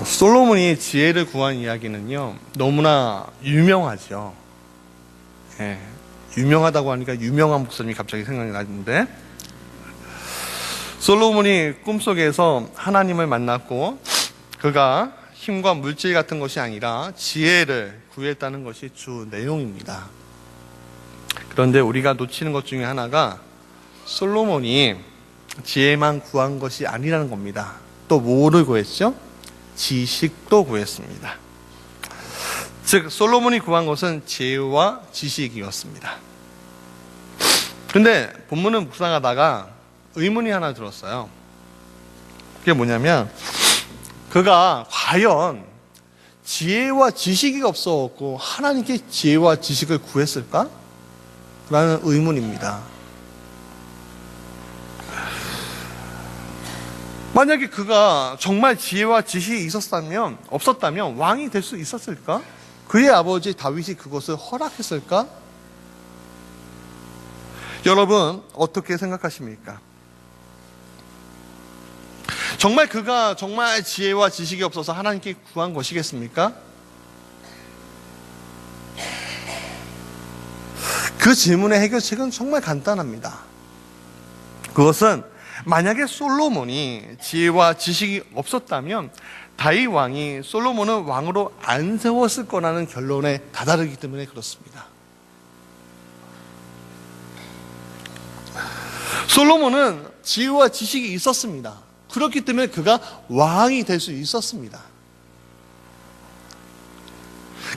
솔로몬이 지혜를 구한 이야기는요, 너무나 유명하죠. 예, 유명하다고 하니까 유명한 목사님이 갑자기 생각이 나는데, 솔로몬이 꿈속에서 하나님을 만났고, 그가 힘과 물질 같은 것이 아니라 지혜를 구했다는 것이 주 내용입니다. 그런데 우리가 놓치는 것 중에 하나가 솔로몬이 지혜만 구한 것이 아니라는 겁니다. 또 뭐를 구했죠? 지식도 구했습니다. 즉 솔로몬이 구한 것은 지혜와 지식이었습니다. 근데 본문을 묵상하다가 의문이 하나 들었어요. 그게 뭐냐면 그가 과연 지혜와 지식이 없었고 하나님께 지혜와 지식을 구했을까? 라는 의문입니다. 만약에 그가 정말 지혜와 지식이 없었다면 왕이 될 수 있었을까? 그의 아버지 다윗이 그것을 허락했을까? 여러분 어떻게 생각하십니까? 정말 그가 정말 지혜와 지식이 없어서 하나님께 구한 것이겠습니까? 그 질문의 해결책은 정말 간단합니다. 그것은 만약에 솔로몬이 지혜와 지식이 없었다면 다윗 왕이 솔로몬을 왕으로 안 세웠을 거라는 결론에 다다르기 때문에 그렇습니다. 솔로몬은 지혜와 지식이 있었습니다. 그렇기 때문에 그가 왕이 될 수 있었습니다.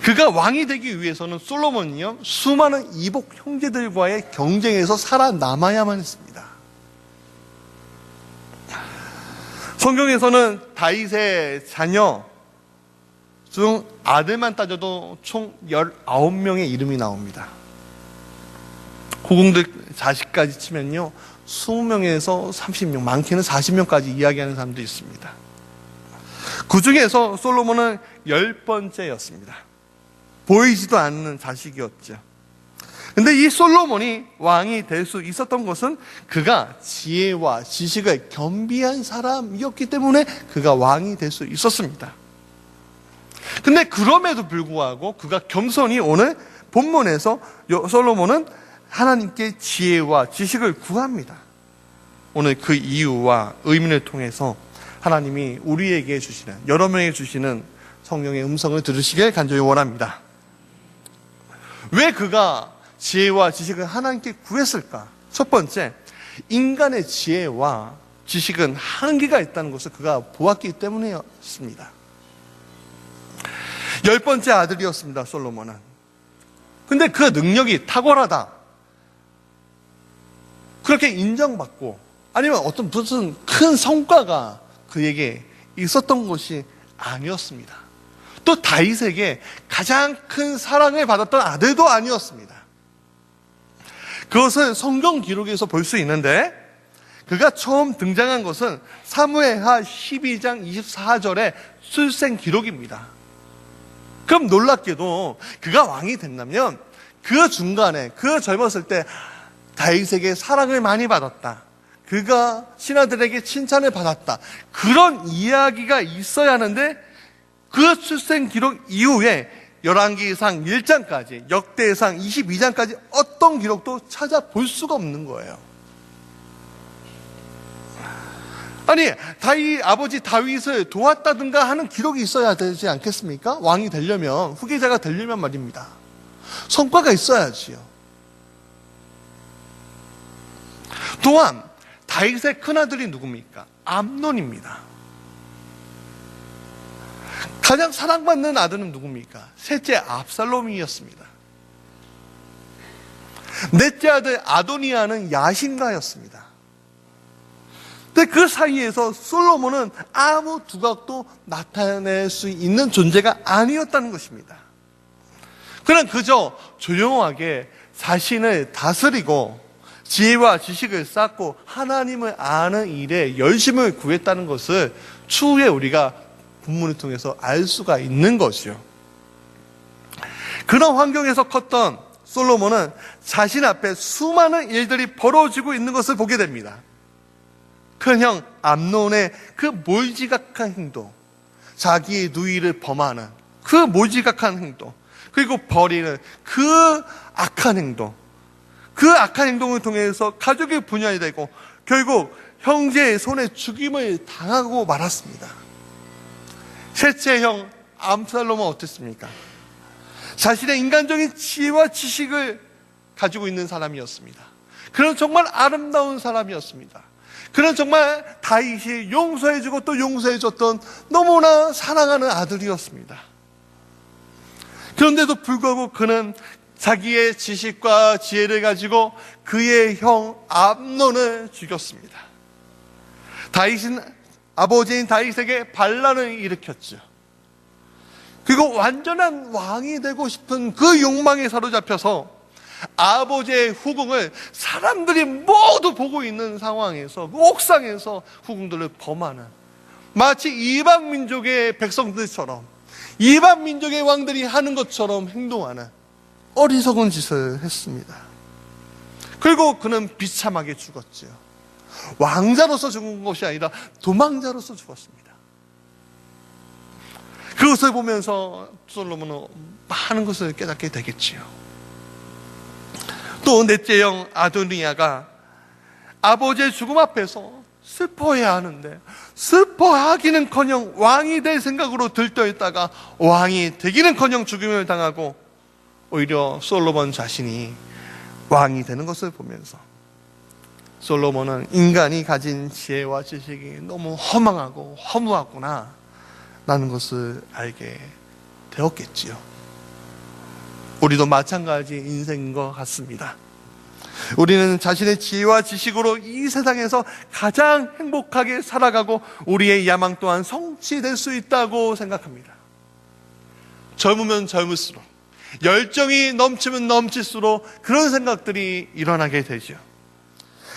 그가 왕이 되기 위해서는 솔로몬이요, 수많은 이복 형제들과의 경쟁에서 살아남아야만 했습니다. 성경에서는 다윗의 자녀 중 아들만 따져도 총 19명의 이름이 나옵니다. 고궁들 자식까지 치면요 20명에서 30명, 많게는 40명까지 이야기하는 사람도 있습니다. 그 중에서 솔로몬은 10번째였습니다. 보이지도 않는 자식이었죠. 근데 이 솔로몬이 왕이 될 수 있었던 것은 그가 지혜와 지식을 겸비한 사람이었기 때문에 그가 왕이 될 수 있었습니다. 근데 그럼에도 불구하고 그가 겸손히 오늘 본문에서 솔로몬은 하나님께 지혜와 지식을 구합니다. 오늘 그 이유와 의미를 통해서 하나님이 우리에게 주시는, 여러 명에게 주시는 성령의 음성을 들으시길 간절히 원합니다. 왜 그가 지혜와 지식을 하나님께 구했을까? 첫 번째, 인간의 지혜와 지식은 한계가 있다는 것을 그가 보았기 때문이었습니다. 10번째 아들이었습니다, 솔로몬은. 근데 그 능력이 탁월하다, 그렇게 인정받고 아니면 어떤 무슨 큰 성과가 그에게 있었던 것이 아니었습니다. 또 다윗에게 가장 큰 사랑을 받았던 아들도 아니었습니다. 그것을 성경 기록에서 볼 수 있는데 그가 처음 등장한 것은 사무엘하 12장 24절의 출생 기록입니다. 그럼 놀랍게도 그가 왕이 된다면 그 중간에, 그 젊었을 때 다윗에게 사랑을 많이 받았다, 그가 신하들에게 칭찬을 받았다, 그런 이야기가 있어야 하는데 그 출생 기록 이후에 열왕기상 1장까지, 역대상 22장까지 어떤 기록도 찾아볼 수가 없는 거예요. 아니, 아버지 다윗을 도왔다든가 하는 기록이 있어야 되지 않겠습니까? 왕이 되려면, 후계자가 되려면 말입니다. 성과가 있어야지요. 또한 다윗의 큰아들이 누굽니까? 암논입니다. 가장 사랑받는 아들은 누굽니까? 셋째 압살롬이었습니다. 넷째 아들 아도니아는 야신가였습니다. 근데 그 사이에서 솔로몬은 아무 두각도 나타낼 수 있는 존재가 아니었다는 것입니다. 그는 그저 조용하게 자신을 다스리고 지혜와 지식을 쌓고 하나님을 아는 일에 열심을 구했다는 것을 추후에 우리가 본문을 통해서 알 수가 있는 것이요. 그런 환경에서 컸던 솔로몬은 자신 앞에 수많은 일들이 벌어지고 있는 것을 보게 됩니다. 큰형 암논의 그 몰지각한 행동, 자기의 누이를 범하는 그 모지각한 행동, 그리고 버리는 그 악한 행동, 그 악한 행동을 통해서 가족이 분열이 되고 결국 형제의 손에 죽임을 당하고 말았습니다. 셋째 형 압살롬은 어땠습니까? 자신의 인간적인 지혜와 지식을 가지고 있는 사람이었습니다. 그는 정말 아름다운 사람이었습니다. 그는 정말 다윗이 용서해주고 또 용서해줬던 너무나 사랑하는 아들이었습니다. 그런데도 불구하고 그는 자기의 지식과 지혜를 가지고 그의 형 암논을 죽였습니다. 다윗은 아버지인 다윗에게 반란을 일으켰죠. 그리고 완전한 왕이 되고 싶은 그 욕망에 사로잡혀서 아버지의 후궁을 사람들이 모두 보고 있는 상황에서 그 옥상에서 후궁들을 범하는, 마치 이방 민족의 백성들처럼 이방 민족의 왕들이 하는 것처럼 행동하는 어리석은 짓을 했습니다. 그리고 그는 비참하게 죽었죠. 왕자로서 죽은 것이 아니라 도망자로서 죽었습니다. 그것을 보면서 솔로몬은 많은 것을 깨닫게 되겠지요. 또 넷째 형 아도니아가 아버지의 죽음 앞에서 슬퍼해야 하는데 슬퍼하기는커녕 왕이 될 생각으로 들떠있다가 왕이 되기는커녕 죽임을 당하고 오히려 솔로몬 자신이 왕이 되는 것을 보면서 솔로몬은 인간이 가진 지혜와 지식이 너무 허망하고 허무하구나 라는 것을 알게 되었겠지요. 우리도 마찬가지 인생인 것 같습니다. 우리는 자신의 지혜와 지식으로 이 세상에서 가장 행복하게 살아가고 우리의 야망 또한 성취될 수 있다고 생각합니다. 젊으면 젊을수록, 열정이 넘치면 넘칠수록 그런 생각들이 일어나게 되죠.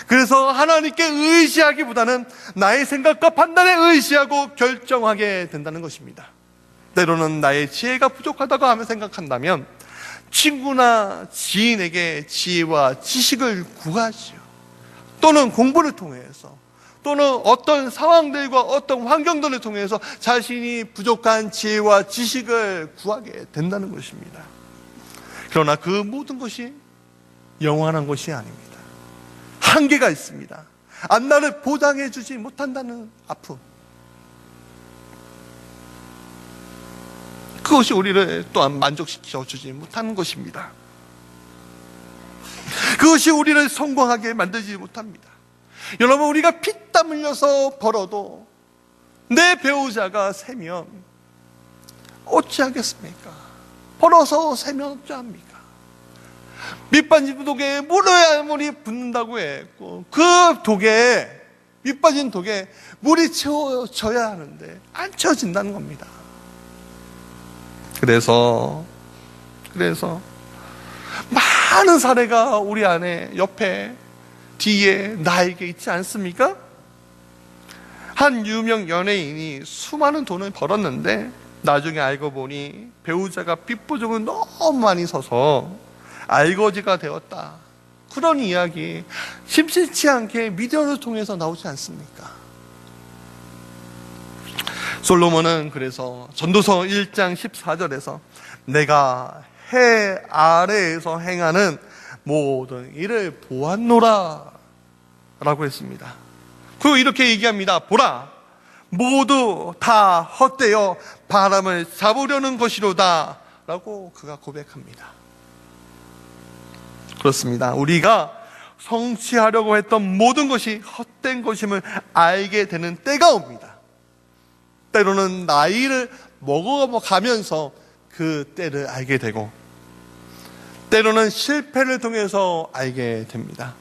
그래서 하나님께 의지하기보다는 나의 생각과 판단에 의지하고 결정하게 된다는 것입니다. 때로는 나의 지혜가 부족하다고 하며 생각한다면 친구나 지인에게 지혜와 지식을 구하지요. 또는 공부를 통해서, 또는 어떤 상황들과 어떤 환경들을 통해서 자신이 부족한 지혜와 지식을 구하게 된다는 것입니다. 그러나 그 모든 것이 영원한 것이 아닙니다. 한계가 있습니다. 앞날을 보장해 주지 못한다는 아픔, 그것이 우리를 또한 만족시켜 주지 못하는 것입니다. 그것이 우리를 성공하게 만들지 못합니다. 여러분, 우리가 피땀 흘려서 벌어도 내 배우자가 세면 어찌하겠습니까? 벌어서 세면 어찌합니까? 밑빠진 독에 물을 아무리 붓는다고 했고 그 독에, 밑빠진 독에 물이 채워져야 하는데 안 채워진다는 겁니다. 그래서 많은 사례가 우리 안에, 옆에, 뒤에, 나에게 있지 않습니까? 한 유명 연예인이 수많은 돈을 벌었는데 나중에 알고 보니 배우자가 빚부족을 너무 많이 서서 알거지가 되었다. 그런 이야기 심심치 않게 미디어를 통해서 나오지 않습니까? 솔로몬은 그래서 전도서 1장 14절에서 내가 해 아래에서 행하는 모든 일을 보았노라 라고 했습니다. 그리고 이렇게 얘기합니다. 보라, 모두 다 헛되어 바람을 잡으려는 것이로다 라고 그가 고백합니다. 그렇습니다. 우리가 성취하려고 했던 모든 것이 헛된 것임을 알게 되는 때가 옵니다. 때로는 나이를 먹어가면서 그 때를 알게 되고, 때로는 실패를 통해서 알게 됩니다.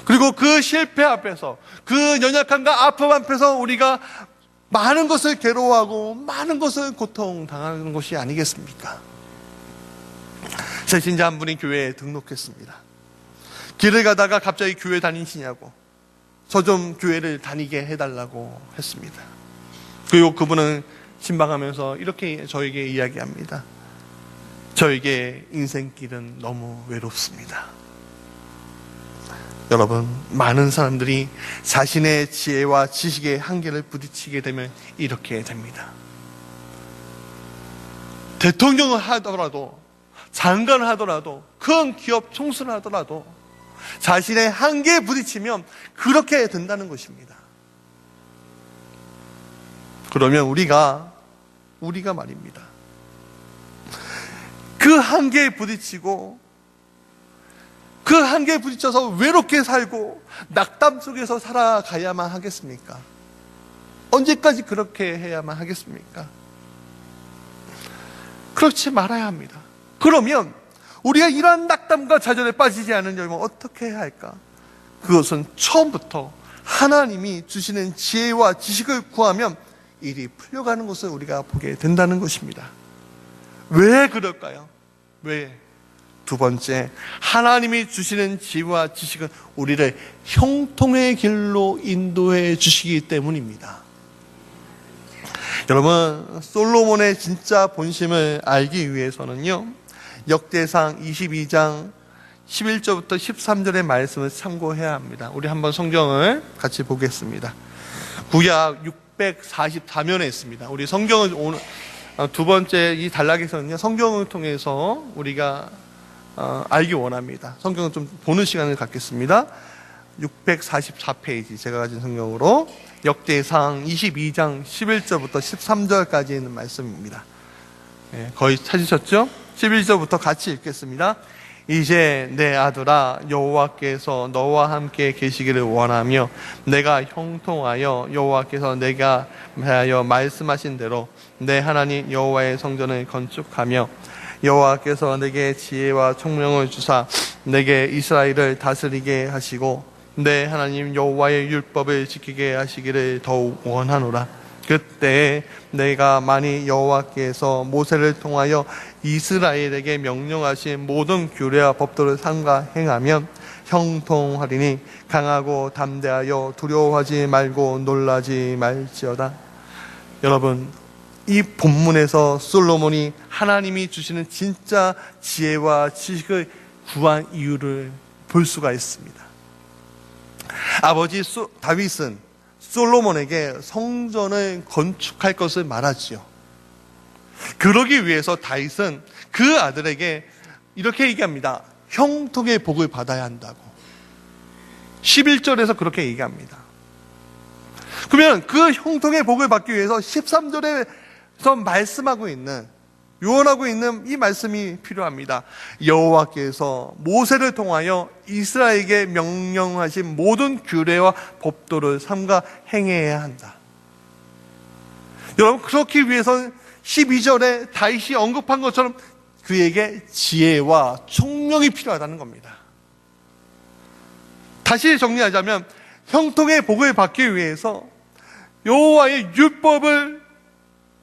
그리고 그 실패 앞에서, 그 연약함과 아픔 앞에서 우리가 많은 것을 괴로워하고 많은 것을 고통당하는 것이 아니겠습니까? 제 친자 한 분이 교회에 등록했습니다. 길을 가다가 갑자기 교회 다니시냐고, 저 좀 교회를 다니게 해달라고 했습니다. 그리고 그분은 신방하면서 이렇게 저에게 이야기합니다. 저에게 인생길은 너무 외롭습니다. 여러분, 많은 사람들이 자신의 지혜와 지식의 한계를 부딪히게 되면 이렇게 됩니다. 대통령을 하더라도, 장관을 하더라도, 큰 기업 총수를 하더라도 자신의 한계에 부딪히면 그렇게 된다는 것입니다. 그러면 우리가 말입니다, 그 한계에 부딪히고 그 한계에 부딪혀서 외롭게 살고 낙담 속에서 살아가야만 하겠습니까? 언제까지 그렇게 해야만 하겠습니까? 그렇지 말아야 합니다. 그러면 우리가 이러한 낙담과 좌절에 빠지지 않으려면 어떻게 해야 할까? 그것은 처음부터 하나님이 주시는 지혜와 지식을 구하면 일이 풀려가는 것을 우리가 보게 된다는 것입니다. 왜 그럴까요? 왜? 두 번째, 하나님이 주시는 지혜와 지식은 우리를 형통의 길로 인도해 주시기 때문입니다. 여러분, 솔로몬의 진짜 본심을 알기 위해서는요, 역대상 22장 11절부터 13절의 말씀을 참고해야 합니다. 우리 한번 성경을 같이 보겠습니다. 구약 644면에 있습니다. 우리 성경을 오늘 두 번째 이 단락에서는요, 성경을 통해서 우리가 알기 원합니다. 성경을 좀 보는 시간을 갖겠습니다. 644페이지 제가 가진 성경으로 역대상 22장 11절부터 13절까지 있는 말씀입니다. 거의 찾으셨죠? 11절부터 같이 읽겠습니다. 이제 내 아들아, 여호와께서 너와 함께 계시기를 원하며 내가 형통하여 여호와께서 내가 하여 말씀하신 대로 내 하나님 여호와의 성전을 건축하며 여호와께서 내게 지혜와 총명을 주사 내게 이스라엘을 다스리게 하시고 내 하나님 여호와의 율법을 지키게 하시기를 더욱 원하노라. 그때 내가 만일 여호와께서 모세를 통하여 이스라엘에게 명령하신 모든 규례와 법도를 삼가 행하면 형통하리니 강하고 담대하여 두려워하지 말고 놀라지 말지어다. 여러분, 이 본문에서 솔로몬이 하나님이 주시는 진짜 지혜와 지식을 구한 이유를 볼 수가 있습니다. 아버지 다윗은 솔로몬에게 성전을 건축할 것을 말하지요. 그러기 위해서 다윗은 그 아들에게 이렇게 얘기합니다. 형통의 복을 받아야 한다고. 11절에서 그렇게 얘기합니다. 그러면 그 형통의 복을 받기 위해서 13절에서 말씀하고 있는, 요원하고 있는 이 말씀이 필요합니다. 여호와께서 모세를 통하여 이스라엘에게 명령하신 모든 규례와 법도를 삼가 행해야 한다. 여러분, 그렇기 위해서는 12절에 다윗이 언급한 것처럼 그에게 지혜와 총명이 필요하다는 겁니다. 다시 정리하자면 형통의 복을 받기 위해서 여호와의 율법을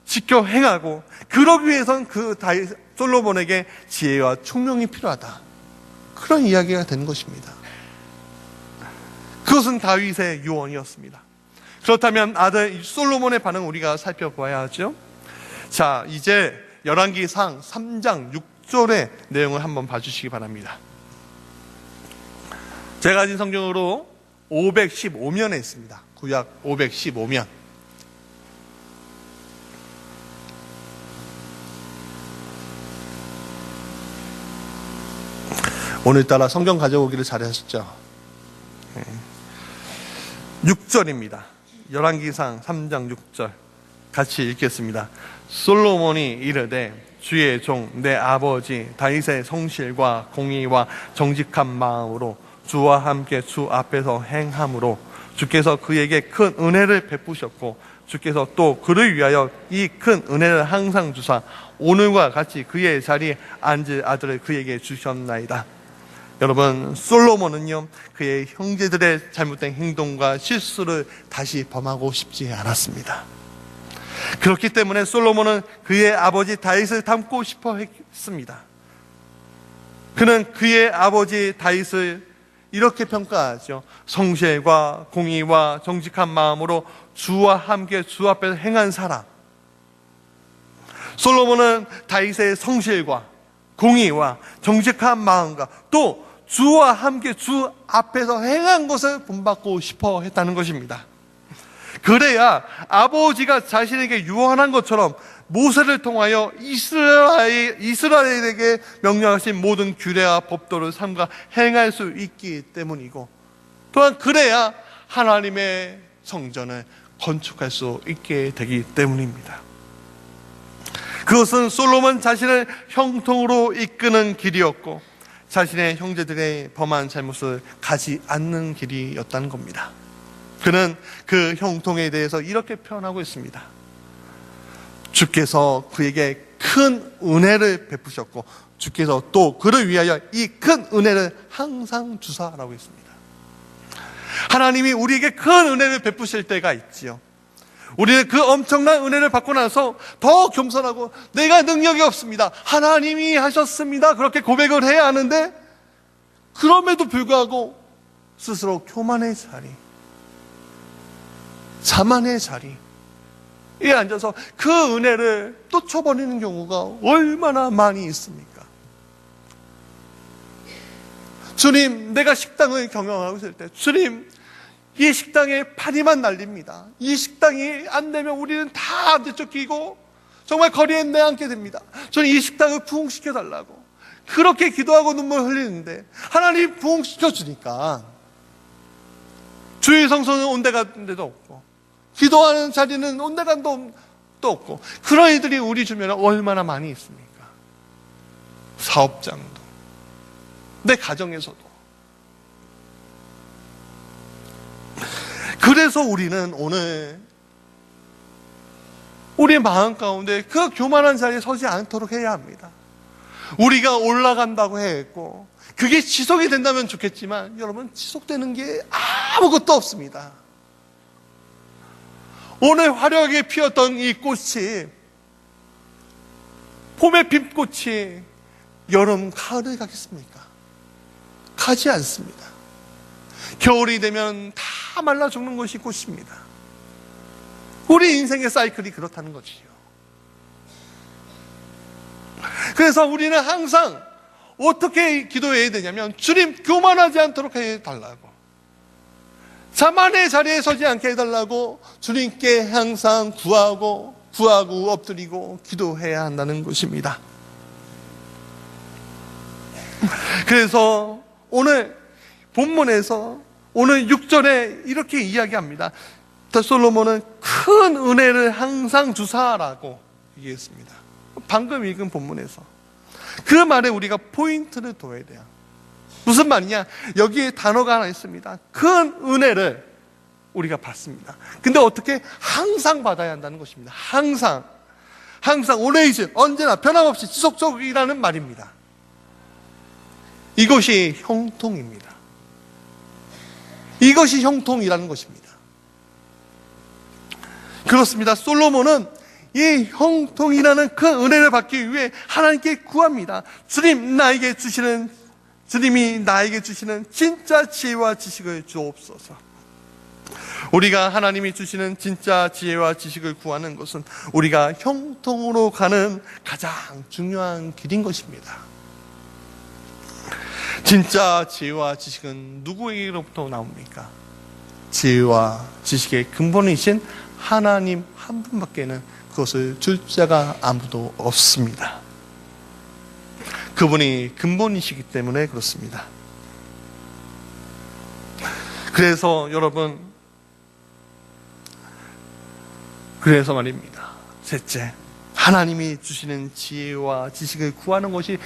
지켜 행하고, 그러기 위해서는 그 다윗 솔로몬에게 지혜와 총명이 필요하다. 그런 이야기가 되는 것입니다. 그것은 다윗의 유언이었습니다. 그렇다면 아들 솔로몬의 반응 우리가 살펴봐야 하죠. 자, 이제 열왕기상 3장 6절의 내용을 한번 봐주시기 바랍니다. 제가 가진 성경으로 515면에 있습니다. 구약 515면. 오늘따라 성경 가져오기를 잘하셨죠? 6절입니다. 열왕기상 3장 6절 같이 읽겠습니다. 솔로몬이 이르되 주의 종 내 아버지 다윗의 성실과 공의와 정직한 마음으로 주와 함께 주 앞에서 행함으로 주께서 그에게 큰 은혜를 베푸셨고 주께서 또 그를 위하여 이 큰 은혜를 항상 주사 오늘과 같이 그의 자리에 앉을 아들을 그에게 주셨나이다. 여러분, 솔로몬은요, 그의 형제들의 잘못된 행동과 실수를 다시 범하고 싶지 않았습니다. 그렇기 때문에 솔로몬은 그의 아버지 다윗을 닮고 싶어 했습니다. 그는 그의 아버지 다윗을 이렇게 평가하죠. 성실과 공의와 정직한 마음으로 주와 함께 주 앞에서 행한 사람. 솔로몬은 다윗의 성실과 공의와 정직한 마음과 또 주와 함께 주 앞에서 행한 것을 본받고 싶어 했다는 것입니다. 그래야 아버지가 자신에게 유언한 것처럼 모세를 통하여 이스라엘에게 명령하신 모든 규례와 법도를 삼가 행할 수 있기 때문이고, 또한 그래야 하나님의 성전을 건축할 수 있게 되기 때문입니다. 그것은 솔로몬 자신을 형통으로 이끄는 길이었고, 자신의 형제들의 범한 잘못을 가지 않는 길이었다는 겁니다. 그는 그 형통에 대해서 이렇게 표현하고 있습니다. 주께서 그에게 큰 은혜를 베푸셨고, 주께서 또 그를 위하여 이 큰 은혜를 항상 주사라고 했습니다. 하나님이 우리에게 큰 은혜를 베푸실 때가 있지요. 우리는 그 엄청난 은혜를 받고 나서 더 겸손하고, 내가 능력이 없습니다, 하나님이 하셨습니다, 그렇게 고백을 해야 하는데, 그럼에도 불구하고 스스로 교만의 자리, 자만의 자리에 앉아서 그 은혜를 또 쳐버리는 경우가 얼마나 많이 있습니까? 주님, 내가 식당을 경영하고 있을 때, 주님, 이 식당에 파리만 날립니다. 이 식당이 안 되면 우리는 다 뒤쫓기고 정말 거리에 내앉게 됩니다. 저는 이 식당을 부흥시켜달라고 그렇게 기도하고 눈물 흘리는데, 하나님 부흥시켜주니까 주일 성소는 온데간데도 없고, 기도하는 자리는 온데간도 없고, 그런 이들이 우리 주변에 얼마나 많이 있습니까? 사업장도, 내 가정에서도. 그래서 우리는 오늘 우리의 마음 가운데 그 교만한 자리에 서지 않도록 해야 합니다. 우리가 올라간다고 했고, 그게 지속이 된다면 좋겠지만, 여러분, 지속되는 게 아무것도 없습니다. 오늘 화려하게 피었던 이 꽃이, 봄에 핀 꽃이 여름, 가을을 가겠습니까? 가지 않습니다. 겨울이 되면 다 말라 죽는 것이 꽃입니다. 우리 인생의 사이클이 그렇다는 거지요. 그래서 우리는 항상 어떻게 기도해야 되냐면, 주님, 교만하지 않도록 해달라고, 자만의 자리에 서지 않게 해달라고 주님께 항상 구하고 엎드리고 기도해야 한다는 것입니다. 그래서 오늘 본문에서 오늘 6절에 이렇게 이야기합니다. 솔로몬은 큰 은혜를 항상 주사라고 얘기했습니다. 방금 읽은 본문에서 그 말에 우리가 포인트를 둬야 돼요. 무슨 말이냐? 여기에 단어가 하나 있습니다. 큰 은혜를 우리가 받습니다. 근데 어떻게? 항상 받아야 한다는 것입니다. 항상 always, 언제나 변함없이 지속적이라는 말입니다. 이것이 형통입니다. 이것이 형통이라는 것입니다. 그렇습니다. 솔로몬은 이 형통이라는 그 은혜를 받기 위해 하나님께 구합니다. 주님이 나에게 주시는 진짜 지혜와 지식을 주옵소서. 우리가 하나님이 주시는 진짜 지혜와 지식을 구하는 것은 우리가 형통으로 가는 가장 중요한 길인 것입니다. 진짜 지혜와 지식은 누구에게로부터 나옵니까? 지혜와 지식의 근본이신 하나님 한 분밖에는 그것을 줄 자가 아무도 없습니다. 그분이 근본이시기 때문에 그렇습니다. 그래서 여러분, 그래서 말입니다. 셋째, 하나님이 주시는 지혜와 지식을 구하는 것이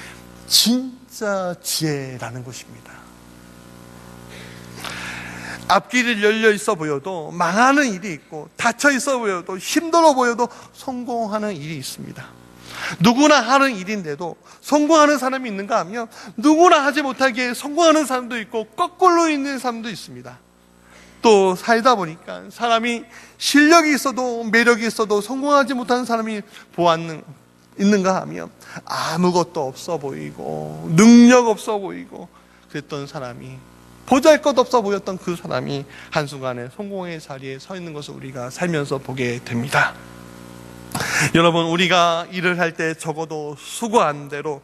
진짜 지혜라는 것입니다. 앞길이 열려 있어 보여도 망하는 일이 있고, 닫혀 있어 보여도, 힘들어 보여도 성공하는 일이 있습니다. 누구나 하는 일인데도 성공하는 사람이 있는가 하면, 누구나 하지 못하게 성공하는 사람도 있고 거꾸로 있는 사람도 있습니다. 또 살다 보니까 사람이 실력이 있어도 매력이 있어도 성공하지 못하는 사람이 있는가 하면 아무것도 없어 보이고 능력 없어 보이고 그랬던 사람이, 보잘것없어 보였던 그 사람이 한순간에 성공의 자리에 서 있는 것을 우리가 살면서 보게 됩니다. 여러분, 우리가 일을 할 때 적어도 수고한 대로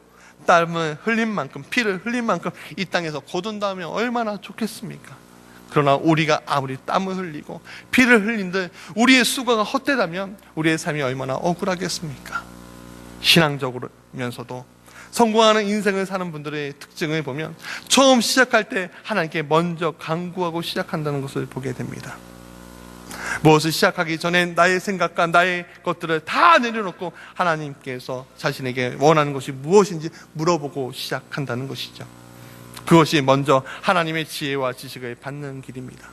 땀을 흘린 만큼, 피를 흘린 만큼 이 땅에서 거둔다면 얼마나 좋겠습니까? 그러나 우리가 아무리 땀을 흘리고 피를 흘린들 우리의 수고가 헛되다면 우리의 삶이 얼마나 억울하겠습니까? 신앙적으로면서도 성공하는 인생을 사는 분들의 특징을 보면 처음 시작할 때 하나님께 먼저 간구하고 시작한다는 것을 보게 됩니다. 무엇을 시작하기 전에 나의 생각과 나의 것들을 다 내려놓고 하나님께서 자신에게 원하는 것이 무엇인지 물어보고 시작한다는 것이죠. 그것이 먼저 하나님의 지혜와 지식을 받는 길입니다.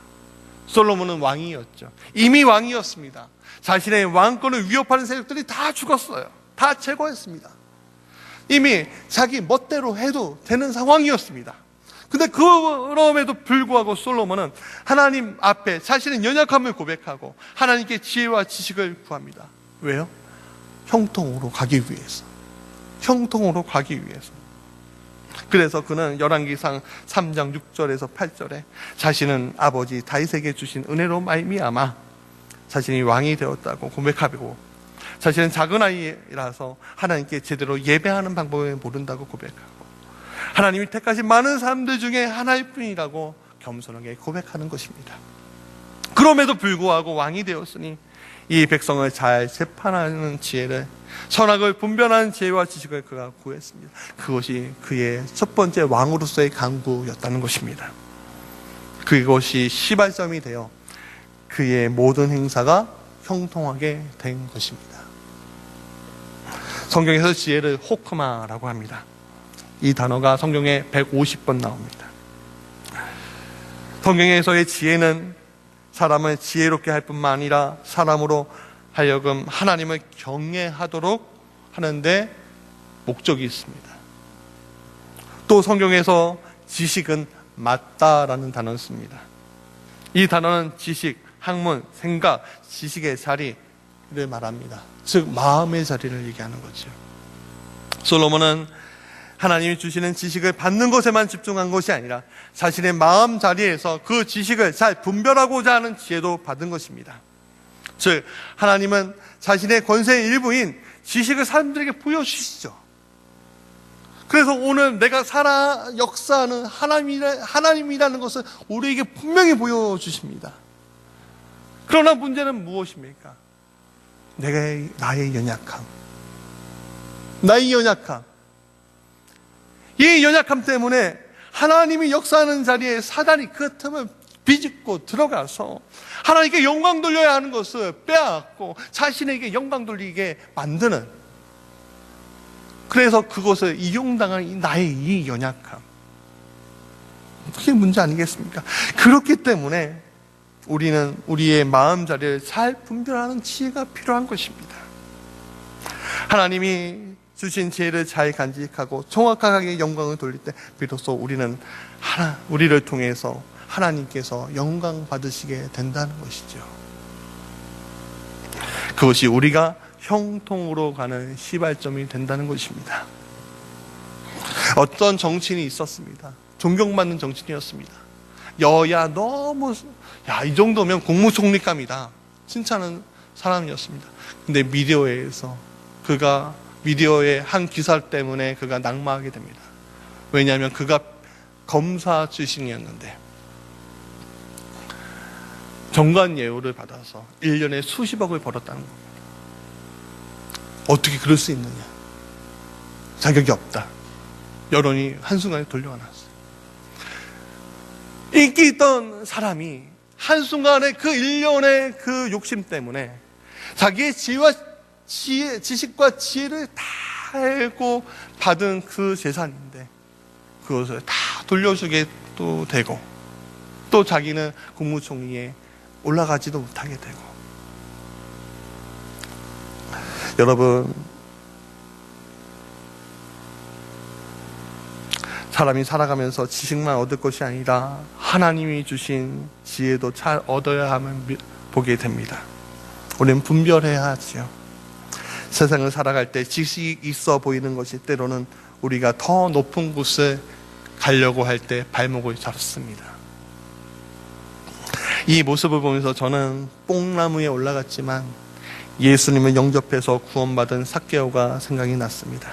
솔로몬은 왕이었죠. 이미 왕이었습니다. 자신의 왕권을 위협하는 세력들이 다 죽었어요. 다 제거했습니다. 이미 자기 멋대로 해도 되는 상황이었습니다. 근데 그럼에도 불구하고 솔로몬은 하나님 앞에 자신의 연약함을 고백하고 하나님께 지혜와 지식을 구합니다. 왜요? 형통으로 가기 위해서. 형통으로 가기 위해서. 그래서 그는 열왕기상 3장 6절에서 8절에 자신은 아버지 다윗에게 주신 은혜로 말미암아 자신이 왕이 되었다고 고백하고, 자신은 작은 아이라서 하나님께 제대로 예배하는 방법을 모른다고 고백하고, 하나님이 택하신 많은 사람들 중에 하나일 뿐이라고 겸손하게 고백하는 것입니다. 그럼에도 불구하고 왕이 되었으니 이 백성을 잘 재판하는 지혜를, 선악을 분별하는 지혜와 지식을 그가 구했습니다. 그것이 그의 첫 번째 왕으로서의 간구였다는 것입니다. 그것이 시발점이 되어 그의 모든 행사가 형통하게 된 것입니다. 성경에서 지혜를 호크마라고 합니다. 이 단어가 성경에 150번 나옵니다. 성경에서의 지혜는 사람을 지혜롭게 할 뿐만 아니라 사람으로 하여금 하나님을 경외하도록 하는데 목적이 있습니다. 또 성경에서 지식은 맞다라는 단어를 씁니다. 이 단어는 지식, 학문, 생각, 지식의 자리를 말합니다. 즉 마음의 자리를 얘기하는 거죠. 솔로몬은 하나님이 주시는 지식을 받는 것에만 집중한 것이 아니라 자신의 마음 자리에서 그 지식을 잘 분별하고자 하는 지혜도 받은 것입니다. 즉 하나님은 자신의 권세의 일부인 지식을 사람들에게 보여주시죠. 그래서 오늘 내가 역사하는 하나님이라는 것을 우리에게 분명히 보여주십니다. 그러나 문제는 무엇입니까? 나의 연약함. 이 연약함 때문에 하나님이 역사하는 자리에 사단이 그 틈을 비집고 들어가서 하나님께 영광 돌려야 하는 것을 빼앗고 자신에게 영광 돌리게 만드는, 그래서 그것을 이용당한 나의 이 연약함, 그게 문제 아니겠습니까? 그렇기 때문에 우리는 우리의 마음 자리를 잘 분별하는 지혜가 필요한 것입니다. 하나님이 주신 지혜를 잘 간직하고 정확하게 영광을 돌릴 때 비로소 우리를 통해서 하나님께서 영광 받으시게 된다는 것이죠. 그것이 우리가 형통으로 가는 시발점이 된다는 것입니다. 어떤 정치인이 있었습니다. 존경받는 정치인이었습니다. 여야 너무 이 정도면 국무총리감이다 칭찬하는 사람이었습니다. 근데 미디어의 한 기사 때문에 그가 낙마하게 됩니다. 왜냐하면 그가 검사 출신이었는데 정관 예우를 받아서 1년에 수십억을 벌었다는 겁니다. 어떻게 그럴 수 있느냐? 자격이 없다. 여론이 한순간에 돌려놨어요. 인기 있던 사람이 한순간에 그 1년의 그 욕심 때문에 자기의 지식과 지혜를 다 알고 받은 그 재산인데 그것을 다 돌려주게 또 되고, 또 자기는 국무총리에 올라가지도 못하게 되고. 여러분, 사람이 살아가면서 지식만 얻을 것이 아니라 하나님이 주신 지혜도 잘 얻어야 함을 보게 됩니다. 우리는 분별해야 하지요. 세상을 살아갈 때 지식이 있어 보이는 것이 때로는 우리가 더 높은 곳을 가려고 할 때 발목을 잡습니다. 이 모습을 보면서 저는 뽕나무에 올라갔지만 예수님을 영접해서 구원받은 삭개오가 생각이 났습니다.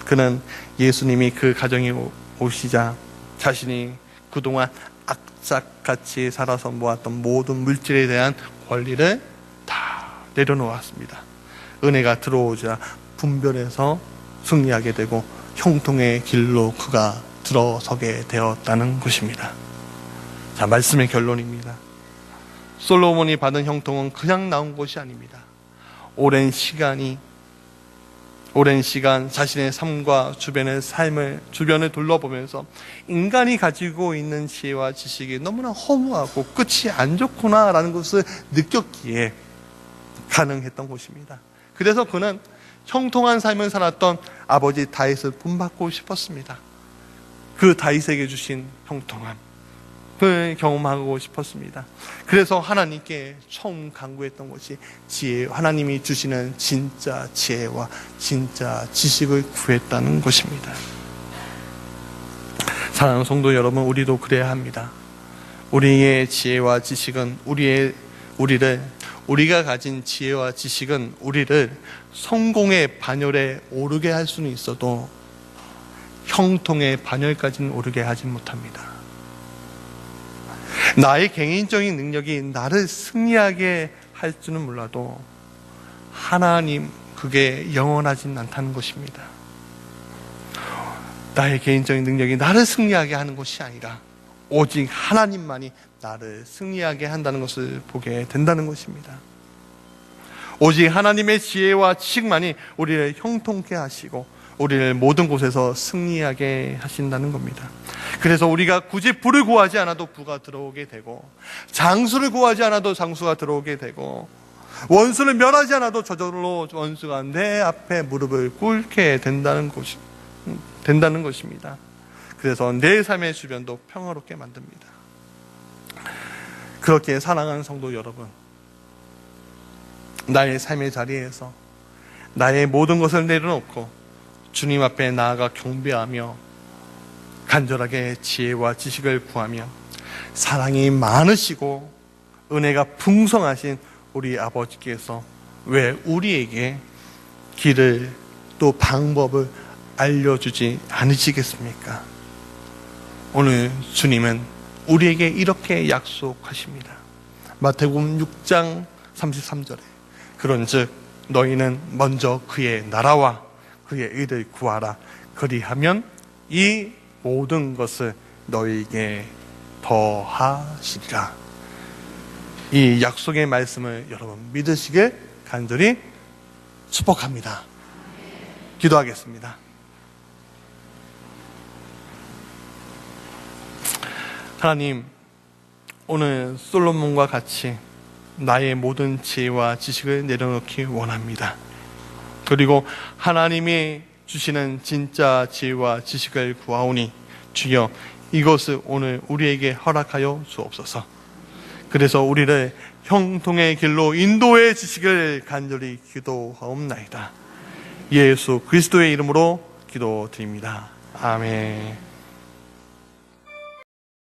그는 예수님이 그 가정에 오시자 자신이 그동안 악착같이 살아서 모았던 모든 물질에 대한 권리를 다 내려놓았습니다. 은혜가 들어오자 분별해서 승리하게 되고 형통의 길로 그가 들어서게 되었다는 것입니다. 자, 말씀의 결론입니다. 솔로몬이 받은 형통은 그냥 나온 것이 아닙니다. 오랜 시간 자신의 삶과 주변을 둘러보면서 인간이 가지고 있는 지혜와 지식이 너무나 허무하고 끝이 안 좋구나라는 것을 느꼈기에 가능했던 것입니다. 그래서 그는 형통한 삶을 살았던 아버지 다윗을 본받고 싶었습니다. 그 다윗에게 주신 형통함, 그걸 경험하고 싶었습니다. 그래서 하나님께 처음 간구했던 것이 하나님이 주시는 진짜 지혜와 진짜 지식을 구했다는 것입니다. 사랑하는 성도 여러분, 우리도 그래야 합니다. 우리의 지혜와 지식은 우리가 가진 지혜와 지식은 우리를 성공의 반열에 오르게 할 수는 있어도 형통의 반열까지는 오르게 하지 못합니다. 나의 개인적인 능력이 나를 승리하게 할 줄은 몰라도 하나님, 그게 영원하진 않다는 것입니다. 나의 개인적인 능력이 나를 승리하게 하는 것이 아니라 오직 하나님만이 나를 승리하게 한다는 것을 보게 된다는 것입니다. 오직 하나님의 지혜와 지식만이 우리를 형통케 하시고 우리를 모든 곳에서 승리하게 하신다는 겁니다. 그래서 우리가 굳이 부를 구하지 않아도 부가 들어오게 되고, 장수를 구하지 않아도 장수가 들어오게 되고, 원수를 멸하지 않아도 저절로 원수가 내 앞에 무릎을 꿇게 된다는 것입니다. 그래서 내 삶의 주변도 평화롭게 만듭니다. 그렇게 사랑하는 성도 여러분, 나의 삶의 자리에서 나의 모든 것을 내려놓고 주님 앞에 나아가 경배하며 간절하게 지혜와 지식을 구하며 사랑이 많으시고 은혜가 풍성하신 우리 아버지께서 왜 우리에게 길을 또 방법을 알려주지 않으시겠습니까? 오늘 주님은 우리에게 이렇게 약속하십니다. 마태복음 6장 33절에 그런즉 너희는 먼저 그의 나라와 그의 의를 구하라. 그리하면 이 모든 것을 너희에게 더하시리라. 이 약속의 말씀을 여러분 믿으시길 간절히 축복합니다. 기도하겠습니다. 하나님, 오늘 솔로몬과 같이 나의 모든 지혜와 지식을 내려놓기 원합니다. 그리고 하나님이 주시는 진짜 지혜와 지식을 구하오니 주여 이것을 오늘 우리에게 허락하여 주옵소서. 그래서 우리를 형통의 길로 인도의 지식을 간절히 기도하옵나이다. 예수 그리스도의 이름으로 기도드립니다. 아멘.